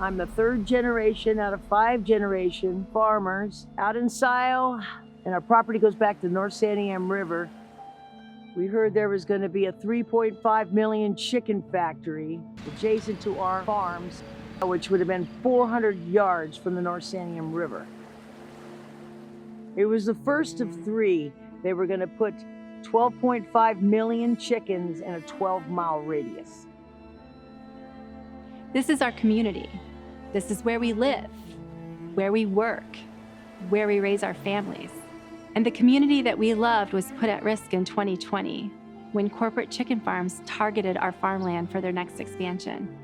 I'm the third generation out of 5 generation farmers out in Sile, and our property goes back to the North Santiam River. We heard there was going to be a 3.5 million chicken factory adjacent to our farms, which would have been 400 yards from the North Santiam River. It was the first of 3. They were going to put 12.5 million chickens in a 12-mile radius. This is our community. This is where we live, where we work, where we raise our families. And the community that we loved was put at risk in 2020 when corporate chicken farms targeted our farmland for their next expansion.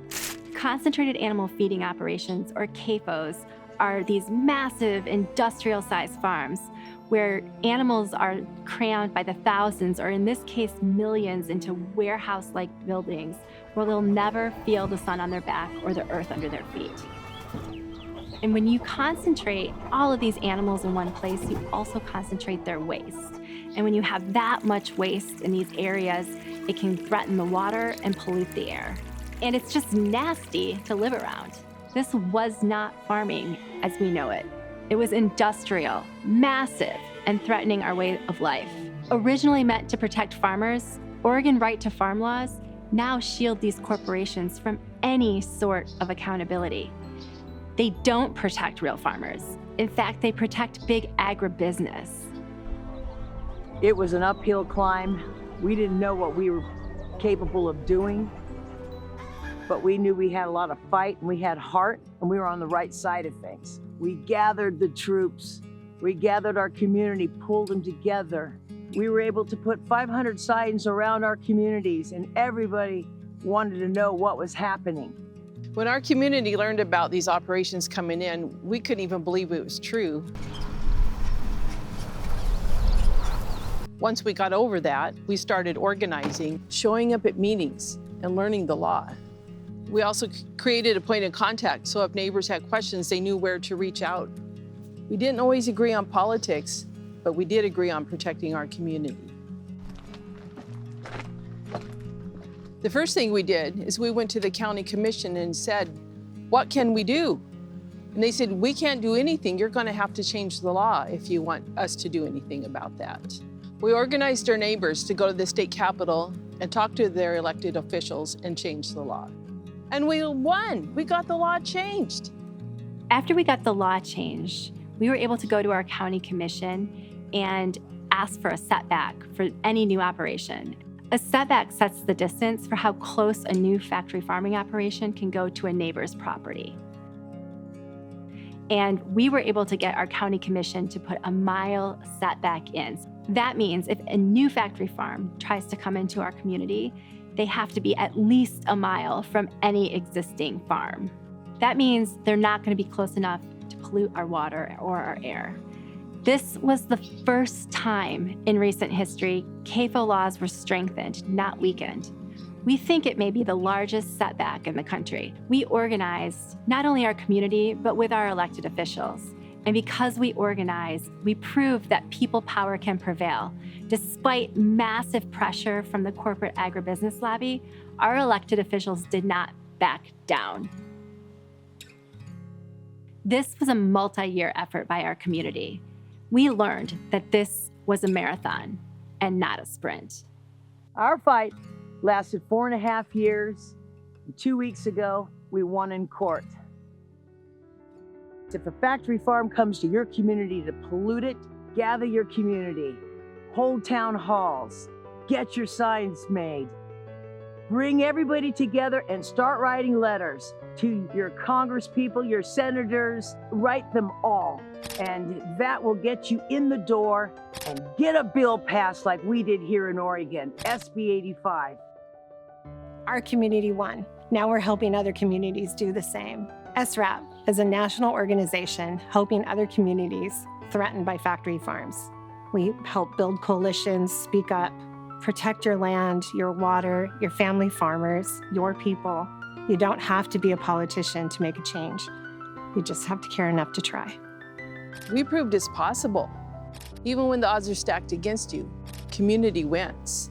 Concentrated animal feeding operations, or CAFOs, are these massive industrial-sized farms where animals are crammed by the thousands, or in this case, millions, into warehouse-like buildings where they'll never feel the sun on their back or the earth under their feet. And when you concentrate all of these animals in one place, you also concentrate their waste. And when you have that much waste in these areas, it can threaten the water and pollute the air. And it's just nasty to live around. This was not farming as we know it. It was industrial, massive, and threatening our way of life. Originally meant to protect farmers, Oregon right to farm laws now shield these corporations from any sort of accountability. They don't protect real farmers. In fact, they protect big agribusiness. It was an uphill climb. We didn't know what we were capable of doing, but we knew we had a lot of fight and we had heart and we were on the right side of things. We gathered the troops, we gathered our community, pulled them together. We were able to put 500 signs around our communities, and everybody wanted to know what was happening. When our community learned about these operations coming in, we couldn't even believe it was true. Once we got over that, we started organizing, showing up at meetings, and learning the law. We also created a point of contact, so if neighbors had questions, they knew where to reach out. We didn't always agree on politics, but we did agree on protecting our community. The first thing we did is we went to the county commission and said, what can we do? And they said, we can't do anything. You're going to have to change the law if you want us to do anything about that. We organized our neighbors to go to the state capitol and talk to their elected officials and change the law. And we won. We got the law changed. After we got the law changed, we were able to go to our county commission and ask for a setback for any new operation. A setback sets the distance for how close a new factory farming operation can go to a neighbor's property. And we were able to get our county commission to put a mile setback in. That means if a new factory farm tries to come into our community, they have to be at least a mile from any existing farm. That means they're not going to be close enough to pollute our water or our air. This was the first time in recent history CAFO laws were strengthened, not weakened. We think it may be the largest setback in the country. We organized not only our community, but with our elected officials. And because we organized, we proved that people power can prevail. Despite massive pressure from the corporate agribusiness lobby, our elected officials did not back down. This was a multi-year effort by our community. We learned that this was a marathon and not a sprint. Our fight lasted 4.5 years. 2 weeks ago, we won in court. If a factory farm comes to your community to pollute it, gather your community, hold town halls, get your signs made, bring everybody together and start writing letters to your congresspeople, your senators, write them all. And that will get you in the door and get a bill passed like we did here in Oregon, SB 85. Our community won. Now we're helping other communities do the same. SRAP is a national organization helping other communities threatened by factory farms. We help build coalitions, speak up, protect your land, your water, your family farmers, your people. You don't have to be a politician to make a change. You just have to care enough to try. We proved it's possible. Even when the odds are stacked against you, community wins.